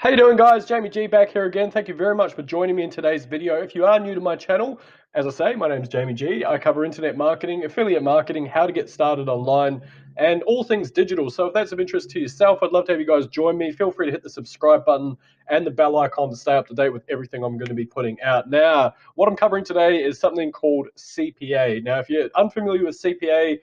How you doing, guys? Jamie G back here again. Thank you very much for joining me in today's video. If you are new to my channel, as I say, my name is Jamie G. I cover internet marketing, affiliate marketing, how to get started online, and all things digital. So if that's of interest to yourself, I'd love to have you guys join me. Feel free to hit the subscribe button and the bell icon to stay up to date with everything I'm going to be putting out. Now, what I'm covering today is something called CPA. Now, if you're unfamiliar with CPA,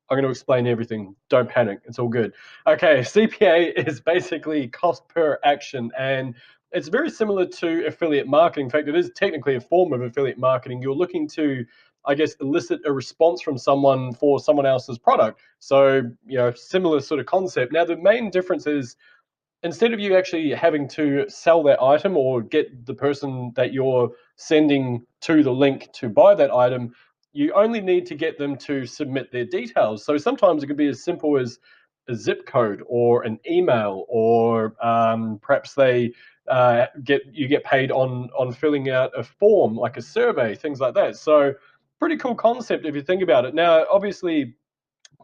I'm going to explain everything. Don't panic. It's all good. Okay, CPA is basically cost per action, and it's very similar to affiliate marketing. In fact, it is technically a form of affiliate marketing. You're looking to, I guess, elicit a response from someone for someone else's product. So, similar sort of concept. Now, the main difference is instead of you actually having to sell that item or get the person that you're sending to the link to buy that item, you only need to get them to submit their details. So sometimes it could be as simple as a zip code or an email, or perhaps they get paid on filling out a form like a survey, things like that. So pretty cool concept if you think about it. Now, obviously,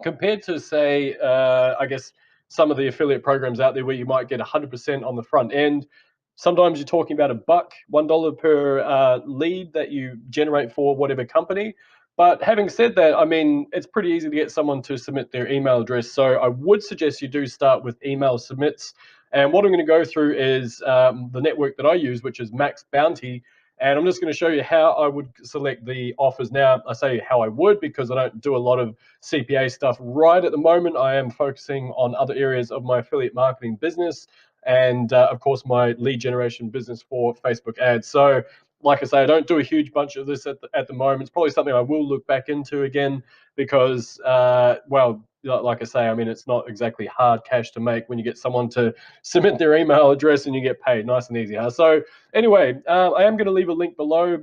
compared to, say, I guess some of the affiliate programs out there where you might get 100% on the front end, sometimes you're talking about $1 per lead that you generate for whatever company. But having said that, I mean, it's pretty easy to get someone to submit their email address. So I would suggest you do start with email submits. And what I'm going to go through is the network that I use, which is Max Bounty. And I'm just going to show you how I would select the offers. Now, I say how I would because I don't do a lot of CPA stuff right at the moment. I am focusing on other areas of my affiliate marketing business and, of course, my lead generation business for Facebook ads. So, like I say, I don't do a huge bunch of this at the moment. It's probably something I will look back into again because, well, like I say, I mean, it's not exactly hard cash to make when you get someone to submit their email address and you get paid nice and easy. So anyway, I am going to leave a link below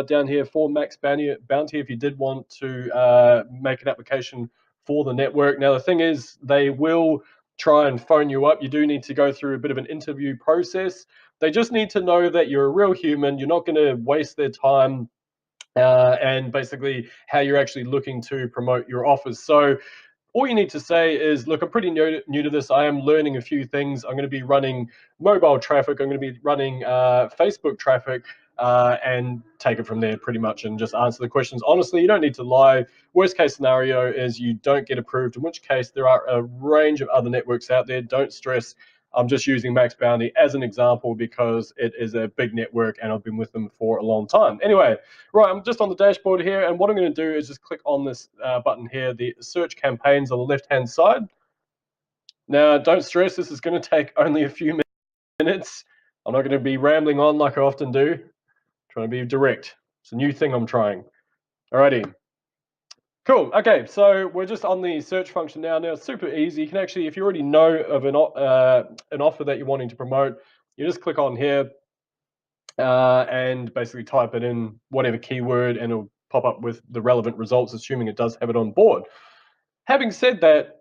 down here for Max Bounty if you did want to make an application for the network. Now, the thing is, they will try and phone you up. You do need to go through a bit of an interview process. They just need to know that you're a real human. You're not going to waste their time and basically how you're actually looking to promote your offers. So all you need to say is, look, I'm pretty new to this. I am learning a few things. I'm going to be running mobile traffic. I'm going to be running Facebook traffic, and take it from there pretty much and just answer the questions. Honestly, you don't need to lie. Worst case scenario is you don't get approved, in which case there are a range of other networks out there. Don't stress. I'm just using Max Bounty as an example because it is a big network and I've been with them for a long time. Anyway, right, I'm just on the dashboard here, and what I'm going to do is just click on this button here, the search campaigns on the left-hand side. Now, don't stress, this is going to take only a few minutes. I'm not going to be rambling on like I often do. I'm trying to be direct. It's a new thing I'm trying. Alrighty. Cool. Okay, so we're just on the search function now. Now, it's super easy. You can actually, if you already know of an offer that you're wanting to promote, you just click on here and basically type it in whatever keyword, and it'll pop up with the relevant results, assuming it does have it on board. Having said that,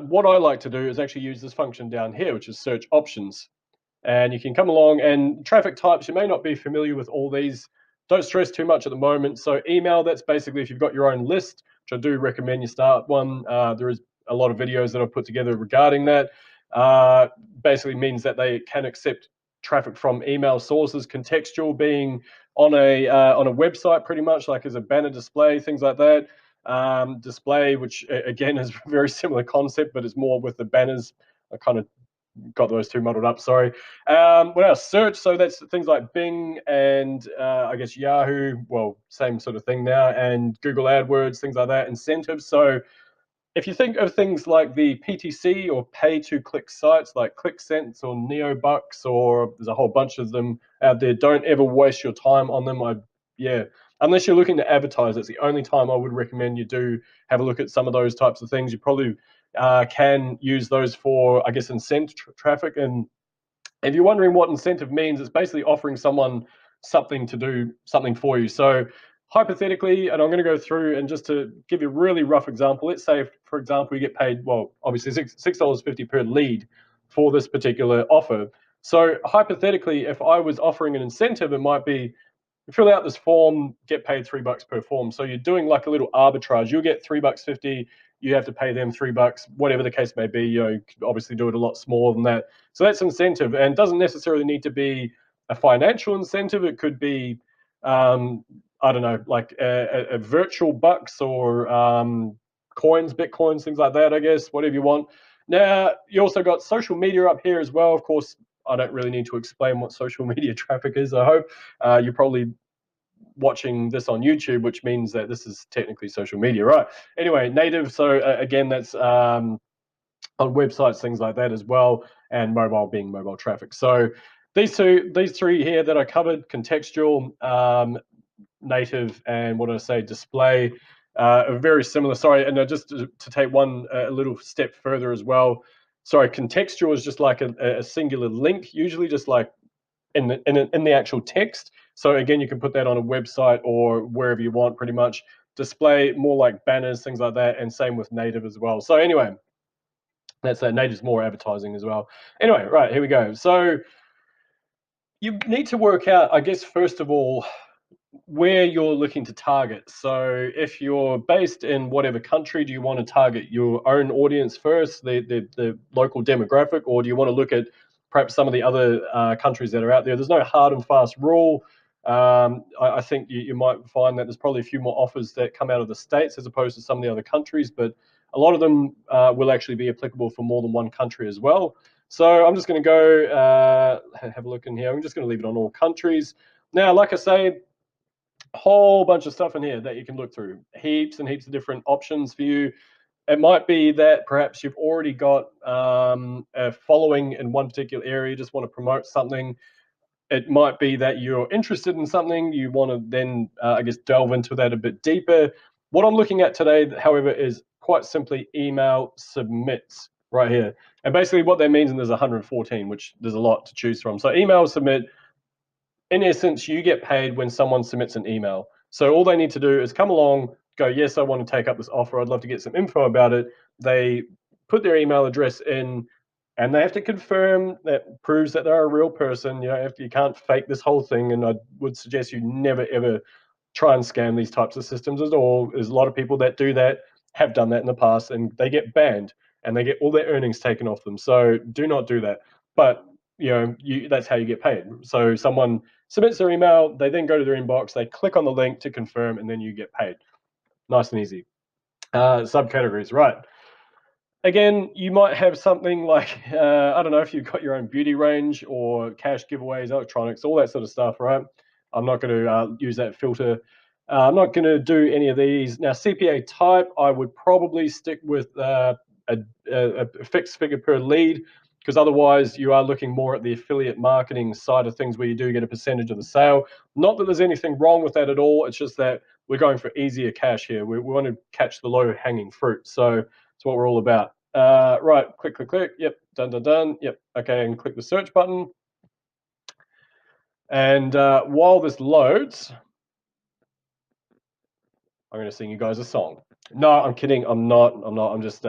what I like to do is actually use this function down here, which is search options. And you can come along and traffic types. You may not be familiar with all these. Don't stress too much at the moment. So email, that's basically if you've got your own list, which I do recommend you start one. There is a lot of videos that I've put together regarding that. Basically means that they can accept traffic from email sources, contextual being on a website, pretty much like as a banner display, things like that. Display, which again is a very similar concept, but it's more with the banners. I kind of got those two muddled up, sorry. What else? Search, so that's things like Bing and I guess Yahoo, well, same sort of thing now, and Google AdWords, things like that. Incentives, so if you think of things like the PTC or pay-to-click sites like ClickSense or NeoBucks, or there's a whole bunch of them out there, don't ever waste your time on them. Unless you're looking to advertise, it's the only time I would recommend you do have a look at some of those types of things. You probably can use those for, I guess, incentive traffic. And if you're wondering what incentive means, it's basically offering someone something to do something for you. So hypothetically, and I'm going to go through and just to give you a really rough example, let's say, for example, you get paid, well, obviously $6.50 per lead for this particular offer. So hypothetically, if I was offering an incentive, it might be fill out this form, get paid $3 per form. So you're doing like a little arbitrage. You'll get $3.50 you have to pay them $3, whatever the case may be. You could obviously do it a lot smaller than that. So that's incentive, and doesn't necessarily need to be a financial incentive. It could be, I don't know, like a virtual bucks or coins, bitcoins, things like that, I guess, whatever you want. Now, you also got social media up here as well. Of course, I don't really need to explain what social media traffic is, I hope. You're probably watching this on YouTube, which means that this is technically social media, right? Anyway, native, so again, that's on websites, things like that as well, and mobile being mobile traffic. So these three here that I covered, contextual, native, and what did I say, display, are very similar. Sorry, and just to take one a little step further as well. Sorry, contextual is just like a singular link, usually just like in the actual text. So again, you can put that on a website or wherever you want, pretty much. Display, more like banners, things like that, and same with native as well. So anyway, that's native's more advertising as well. Anyway, right, here we go. So you need to work out, I guess, first of all, where you're looking to target. So if you're based in whatever country, do you want to target your own audience first, the local demographic, or do you want to look at perhaps some of the other countries that are out there? There's no hard and fast rule. I think you might find that there's probably a few more offers that come out of the States as opposed to some of the other countries, but a lot of them will actually be applicable for more than one country as well. So I'm just going to go have a look in here. I'm just going to leave it on all countries. Now, like I say, whole bunch of stuff in here that you can look through, heaps and heaps of different options for you. It might be that perhaps you've already got a following in one particular area, you just want to promote something. It might be that you're interested in something, you want to then, I guess, delve into that a bit deeper. What I'm looking at today, however, is quite simply email submits right here. And basically what that means, and there's 114, which there's a lot to choose from. So email submit, in essence, you get paid when someone submits an email. So all they need to do is come along, go, yes, I want to take up this offer. I'd love to get some info about it. They put their email address in, and they have to confirm that proves that they're a real person. You can't fake this whole thing. And I would suggest you never, ever try and scam these types of systems at all. There's a lot of people that do that, have done that in the past, and they get banned and they get all their earnings taken off them. So do not do that. But that's how you get paid. So someone submits their email, they then go to their inbox, they click on the link to confirm, and then you get paid. Nice and easy. Subcategories, right. Again, you might have something like, I don't know, if you've got your own beauty range or cash giveaways, electronics, all that sort of stuff, right? I'm not going to use that filter. I'm not going to do any of these. Now, CPA type, I would probably stick with a fixed figure per lead, because otherwise you are looking more at the affiliate marketing side of things where you do get a percentage of the sale. Not that there's anything wrong with that at all. It's just that we're going for easier cash here. We want to catch the low hanging fruit. So that's what we're all about. Right, click. Yep, done. Yep, okay, and click the search button. And while this loads, I'm going to sing you guys a song. No, I'm kidding. I'm not. I'm just...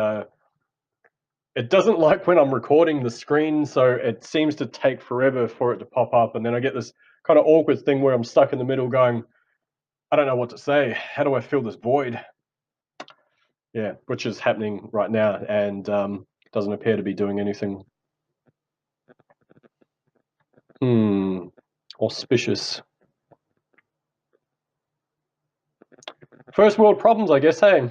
it doesn't like when I'm recording the screen, so it seems to take forever for it to pop up, and then I get this kind of awkward thing where I'm stuck in the middle going, I don't know what to say. How do I fill this void? Yeah, which is happening right now, and doesn't appear to be doing anything. Auspicious. First world problems, I guess, hey?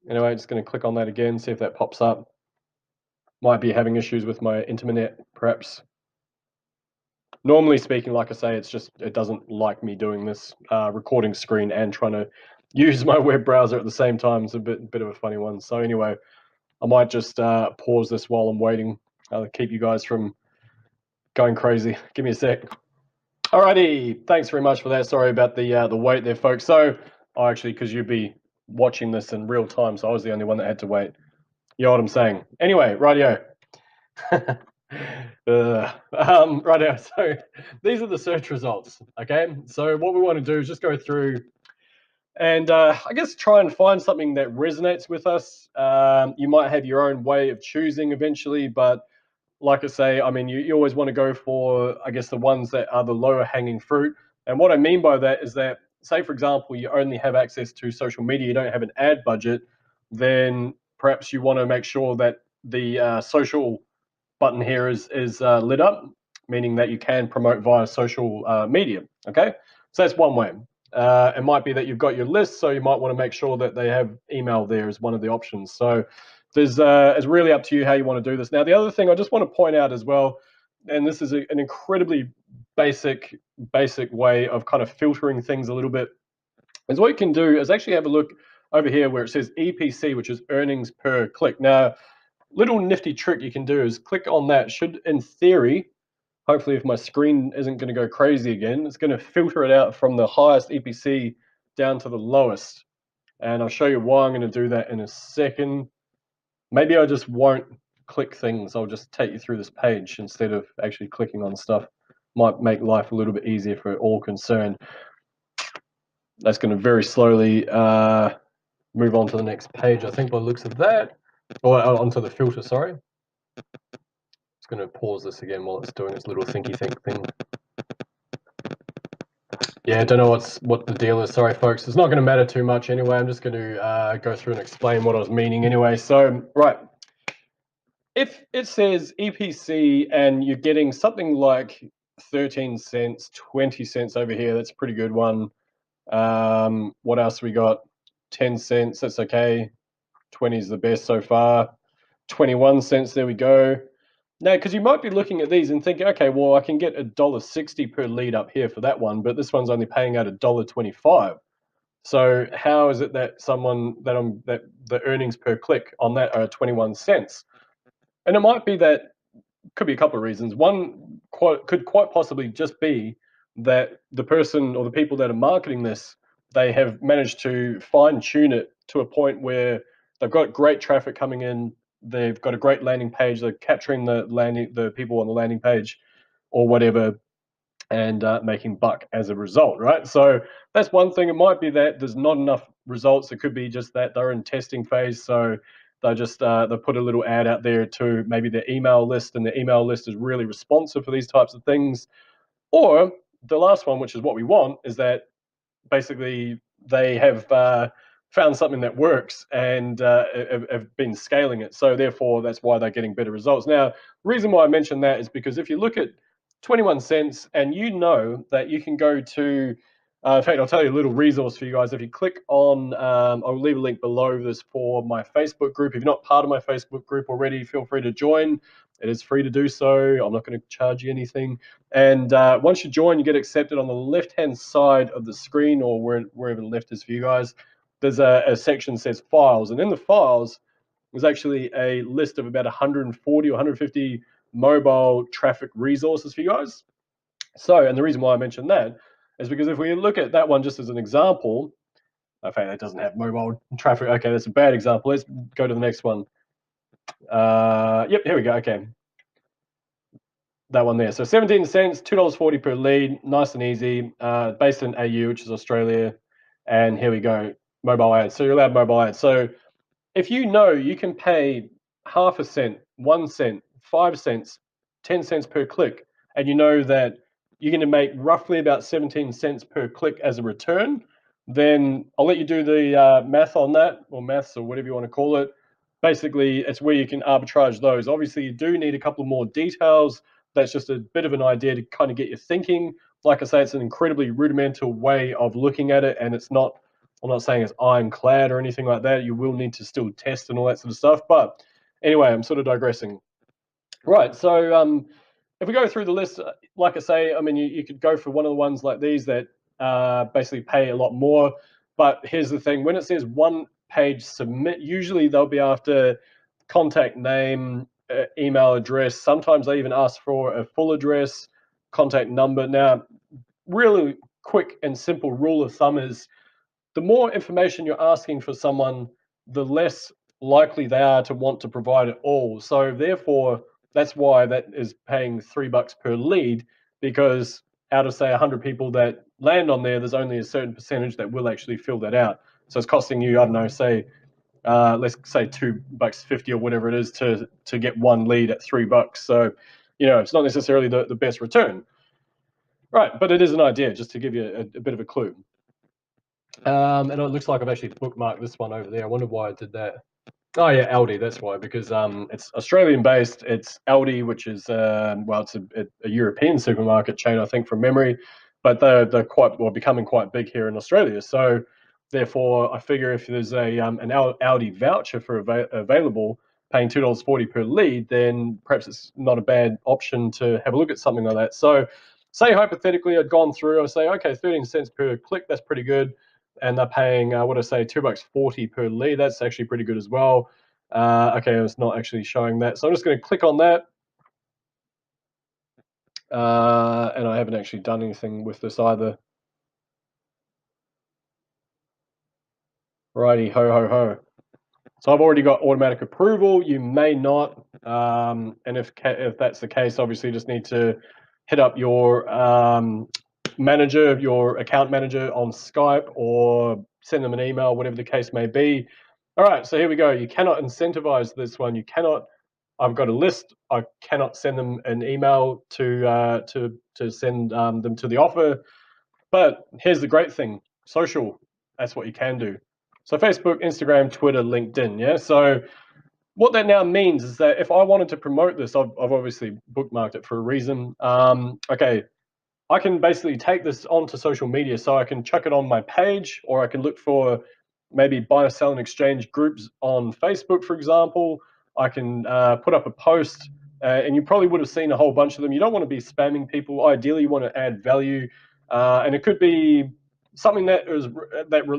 Anyway, just going to click on that again, see if that pops up. Might be having issues with my internet, perhaps. Normally speaking, like I say, it doesn't like me doing this, recording screen and trying to use my web browser at the same time. It's a bit of a funny one. So anyway, I might just pause this while I'm waiting. I'll keep you guys from going crazy. Give me a sec. Alrighty, thanks very much for that. Sorry about the wait there, folks. So, actually, because you'd be watching this in real time, so I was the only one that had to wait. You know what I'm saying? Anyway, rightio. Rightio. So these are the search results. Okay. So what we want to do is just go through and I guess try and find something that resonates with us. You might have your own way of choosing eventually, but like I say, I mean, you always want to go for, I guess, the ones that are the lower hanging fruit. And what I mean by that is that, say, for example, you only have access to social media, you don't have an ad budget. then perhaps you want to make sure that the social button here is lit up, meaning that you can promote via social media. Okay, so that's one way. It might be that you've got your list, so you might want to make sure that they have email there as one of the options. So there's it's really up to you how you want to do this. Now, the other thing I just want to point out as well, and this is an incredibly basic way of kind of filtering things a little bit, is what you can do is actually have a look over here where it says EPC, which is earnings per click. Now, little nifty trick you can do is click on that. Should, in theory, hopefully if my screen isn't going to go crazy again, it's going to filter it out from the highest EPC down to the lowest. And I'll show you why I'm going to do that in a second. Maybe I just won't click things. I'll just take you through this page instead of actually clicking on stuff. Might make life a little bit easier for all concerned. That's going to very slowly move on to the next page, I think, by the looks of that. Or onto the filter, sorry. Just going to pause this again while it's doing its little thinky think thing. Yeah, I don't know what the deal is. Sorry, folks. It's not going to matter too much anyway. I'm just going to go through and explain what I was meaning anyway. So, right. If it says EPC and you're getting something like 13 cents, 20 cents over here, that's a pretty good one. What else we got? 10 cents, that's okay. 20 is the best so far. 21 cents, there we go. Now, because you might be looking at these and thinking, okay, well, I can get $1.60 per lead up here for that one, but this one's only paying out $1.25. So how is it that that the earnings per click on that are 21 cents? And it might be that, could be a couple of reasons. One could quite possibly just be that the person or the people that are marketing this, they have managed to fine tune it to a point where they've got great traffic coming in. They've got a great landing page. They're capturing the people on the landing page or whatever, and making buck as a result, right? So that's one thing. It might be that there's not enough results. It could be just that they're in testing phase. So they just they put a little ad out there to maybe their email list, and the email list is really responsive for these types of things. Or the last one, which is what we want, is that basically they have found something that works and have been scaling it. So therefore, that's why they're getting better results. Now, the reason why I mention that is because if you look at 21 cents and you know that you can go to, in fact, I'll tell you a little resource for you guys. If you click on, I'll leave a link below this for my Facebook group. If you're not part of my Facebook group already, feel free to join. It is free to do so. I'm not going to charge you anything. And once you join, you get accepted. On the left-hand side of the screen, or wherever the left is for you guys, there's a section that says files. And in the files, there's actually a list of about 140 or 150 mobile traffic resources for you guys. So, and the reason why I mentioned that is because if we look at that one just as an example, in fact, that doesn't have mobile traffic. Okay, that's a bad example. Let's go to the next one. Yep, here we go. Okay. That one there. So 17 cents, $2.40 per lead, nice and easy, based in AU, which is Australia. And here we go, mobile ads. So you're allowed mobile ads. So if you know you can pay half a cent, 1 cent, 5 cents, 10 cents per click, and you know that you're going to make roughly about 17 cents per click as a return, then I'll let you do the math on that, or maths, or whatever you want to call it. Basically, it's where you can arbitrage those. Obviously, you do need a couple more details. That's just a bit of an idea to kind of get you thinking. Like I say, it's an incredibly rudimental way of looking at it, and it's not, I'm not saying it's ironclad or anything like that. You will need to still test and all that sort of stuff. But anyway, I'm sort of digressing. Right, so if we go through the list, like I say, I mean, you could go for one of the ones like these that basically pay a lot more. But here's the thing, when it says one page submit, usually they'll be after contact name, email address. Sometimes they even ask for a full address, contact number. Now, really quick and simple rule of thumb is the more information you're asking for someone, the less likely they are to want to provide it all. So therefore, that's why that is paying $3 per lead, because out of say 100 people that land on there, there's only a certain percentage that will actually fill that out. So it's costing you, I don't know, say let's say $2.50 or whatever it is to get one lead at $3. So, you know, it's not necessarily the best return, right? But it is an idea just to give you a bit of a clue. And it looks like I've actually bookmarked this one over there. I wonder why I did that. Oh yeah, Aldi. That's why, because it's Australian based. It's Aldi, which is well, it's a European supermarket chain, I think, from memory, but they're quite well becoming quite big here in Australia. So therefore, I figure if there's an Aldi voucher for available, paying $2.40 per lead, then perhaps it's not a bad option to have a look at something like that. So say hypothetically I'd gone through, I say, okay, 13 cents per click, that's pretty good. And they're paying, what I say, $2.40 per lead. That's actually pretty good as well. Okay, it's not actually showing that. So I'm just going to click on that. And I haven't actually done anything with this either. Righty, ho, ho, ho. So I've already got automatic approval. You may not. And if that's the case, obviously you just need to hit up your manager, your account manager on Skype, or send them an email, whatever the case may be. All right, so here we go. You cannot incentivize this one. You cannot. I've got a list. I cannot send them an email to send them to the offer. But here's the great thing: social. That's what you can do. So Facebook, Instagram, Twitter, LinkedIn. Yeah. So what that now means is that if I wanted to promote this, I've obviously bookmarked it for a reason. Okay, I can basically take this onto social media, so I can chuck it on my page, or I can look for maybe buy, sell, and exchange groups on Facebook, for example. I can put up a post, and you probably would have seen a whole bunch of them. You don't want to be spamming people. Ideally, you want to add value, and it could be something that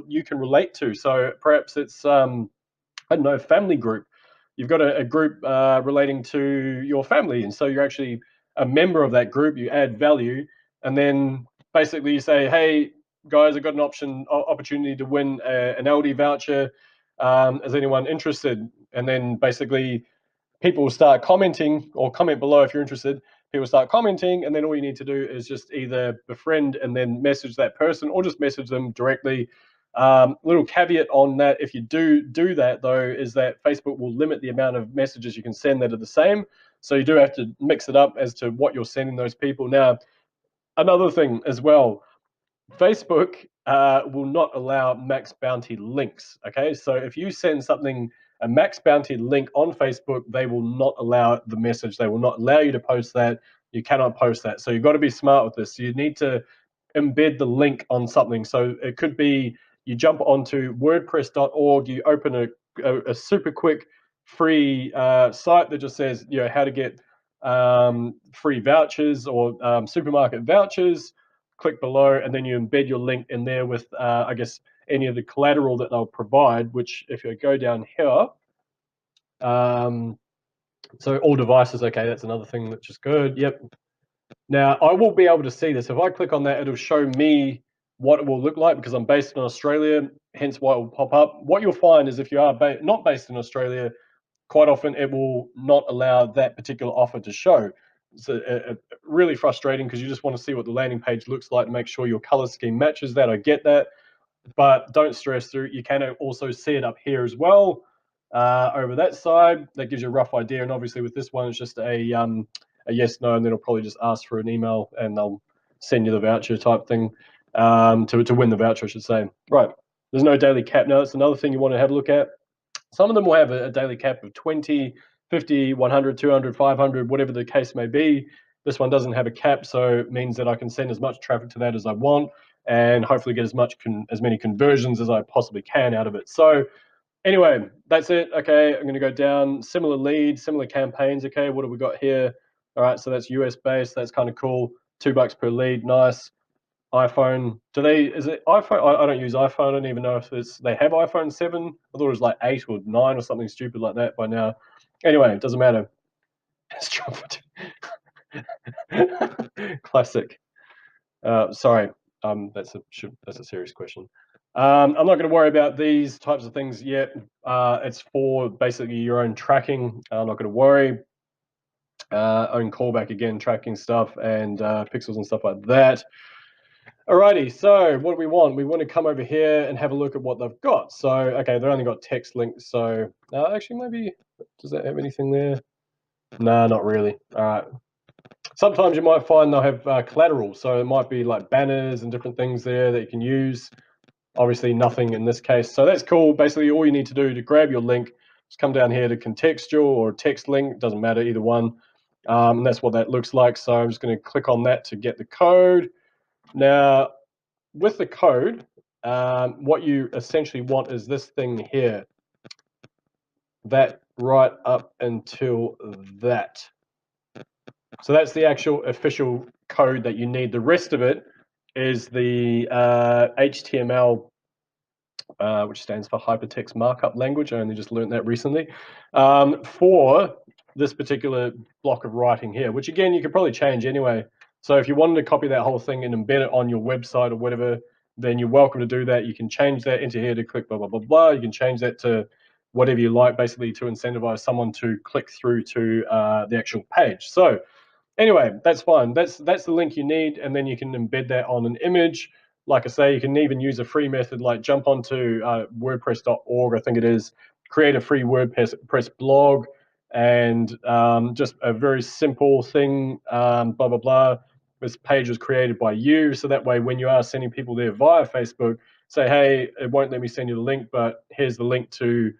you can relate to. So perhaps it's I don't know, family group. You've got a group relating to your family, and so you're actually a member of that group. You add value, and then basically you say, "Hey guys, I got an opportunity to win an Aldi voucher. Is anyone interested?" And then basically people will start commenting, or comment below if you're interested. People start commenting, and then all you need to do is just either befriend and then message that person, or just message them directly. Little caveat on that: if you do that though, is that Facebook will limit the amount of messages you can send that are the same. So you do have to mix it up as to what you're sending those people. Now, another thing as well, Facebook will not allow max bounty links. Okay, so if you send something, a max bounty link on Facebook, they will not allow the message. They will not allow you to post that. You cannot post that. So you've got to be smart with this. You need to embed the link on something. So it could be you jump onto WordPress.org, you open a super quick free site that just says, you know, how to get free vouchers or supermarket vouchers. Click below, and then you embed your link in there with, I guess, any of the collateral that they'll provide. Which, if you go down here, so all devices. Okay, that's another thing which is good. Yep. Now I will be able to see this. If I click on that, it'll show me what it will look like because I'm based in Australia. Hence why it will pop up. What you'll find is if you are not based in Australia, quite often it will not allow that particular offer to show. It's really frustrating because you just want to see what the landing page looks like and make sure your color scheme matches that. I get that, but don't stress through. You can also see it up here as well over that side. That gives you a rough idea. And obviously with this one, it's just a yes, no, and then it'll probably just ask for an email and they'll send you the voucher type thing to win the voucher, I should say. Right. There's no daily cap. Now, that's another thing you want to have a look at. Some of them will have a daily cap of 20, 50, 100, 200, 500, whatever the case may be. This one doesn't have a cap, so it means that I can send as much traffic to that as I want and hopefully get as many conversions as I possibly can out of it. So anyway, that's it. Okay, I'm going to go down. Similar leads, similar campaigns. Okay, what have we got here? All right, so that's US based. That's kind of cool. $2 per lead. Nice. iPhone. Is it iPhone? I don't use iPhone. I don't even know if they have iPhone 7. I thought it was like 8 or 9 or something stupid like that by now. Anyway, it doesn't matter. Classic. Sorry, that's a serious question. I'm not going to worry about these types of things yet. It's for basically your own tracking. I'm not going to worry. Own callback again, tracking stuff and pixels and stuff like that. Alrighty, so what do we want? We want to come over here and have a look at what they've got. So, okay, they've only got text links. So, actually, maybe, does that have anything there? No, not really. All right. Sometimes you might find they'll have collateral. So it might be like banners and different things there that you can use. Obviously nothing in this case. So that's cool. Basically all you need to do to grab your link, just come down here to contextual or text link, doesn't matter, either one. And that's what that looks like. So I'm just going to click on that to get the code. Now, with the code, what you essentially want is this thing here, that right up until that. So that's the actual official code that you need. The rest of it is the HTML, which stands for Hypertext Markup Language. I only just learned that recently, for this particular block of writing here, which again, you could probably change anyway. So if you wanted to copy that whole thing and embed it on your website or whatever, then you're welcome to do that. You can change that into here to click blah, blah, blah, blah. You can change that to whatever you like, basically to incentivize someone to click through to the actual page. So anyway, that's fine. That's the link you need, and then you can embed that on an image. Like I say, you can even use a free method, like jump onto WordPress.org, I think it is, create a free WordPress blog, and just a very simple thing, blah, blah, blah. This page was created by you, so that way when you are sending people there via Facebook, say, hey, it won't let me send you the link, but here's the link to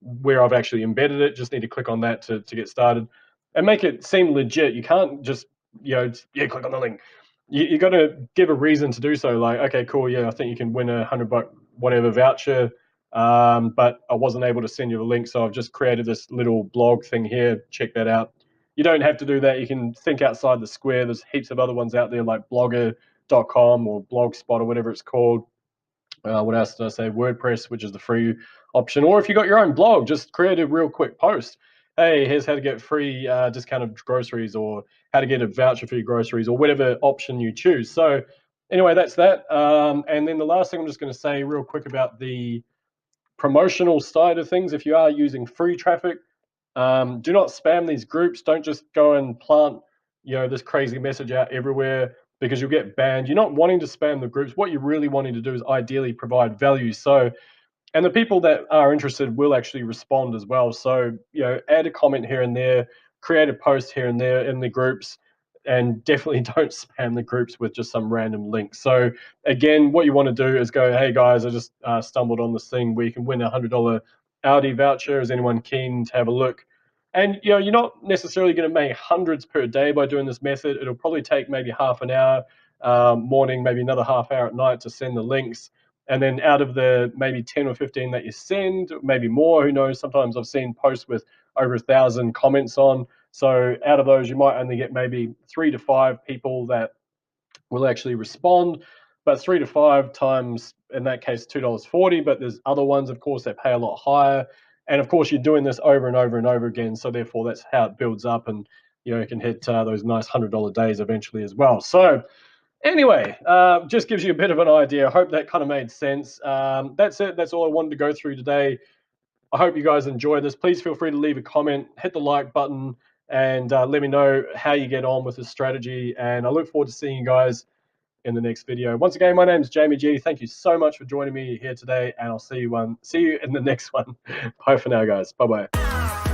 where I've actually embedded it. Just need to click on that to get started and make it seem legit. You can't just, click on the link. You got to give a reason to do so. Like, okay, cool, yeah, I think you can win a $100 whatever voucher, but I wasn't able to send you the link, so I've just created this little blog thing here. Check that out. You don't have to do that. You can think outside the square. There's heaps of other ones out there like blogger.com or Blogspot or whatever it's called. What else did I say? WordPress, which is the free option. Or if you got your own blog, just create a real quick post. Hey, here's how to get free discounted groceries, or how to get a voucher for your groceries, or whatever option you choose. So anyway, that's that. And then the last thing I'm just going to say real quick about the promotional side of things. If you are using free traffic, do not spam these groups. Don't just go and plant, this crazy message out everywhere, because you'll get banned. You're not wanting to spam the groups. What you're really wanting to do is ideally provide value. So, and the people that are interested will actually respond as well. So, add a comment here and there, create a post here and there in the groups, and definitely don't spam the groups with just some random link. So again, what you want to do is go, hey guys, I just stumbled on this thing where you can win a $100 Audi voucher. Is anyone keen to have a look? And you're not necessarily going to make hundreds per day by doing this method. It'll probably take maybe half an hour morning, maybe another half hour at night to send the links. And then out of the maybe 10 or 15 that you send, maybe more, who knows, sometimes I've seen posts with over 1,000 comments on. So out of those, you might only get maybe 3 to 5 people that will actually respond. But 3 to 5 times, in that case, $2.40. But there's other ones, of course, that pay a lot higher. And of course, you're doing this over and over and over again. So therefore, that's how it builds up, and you can hit those nice $100 days eventually as well. So anyway, just gives you a bit of an idea. I hope that kind of made sense. That's it. That's all I wanted to go through today. I hope you guys enjoy this. Please feel free to leave a comment, hit the like button, and let me know how you get on with this strategy. And I look forward to seeing you guys in the next video. Once again, my name is Jamie G. Thank you so much for joining me here today, and I'll see you in the next one. Bye for now, guys. Bye-bye.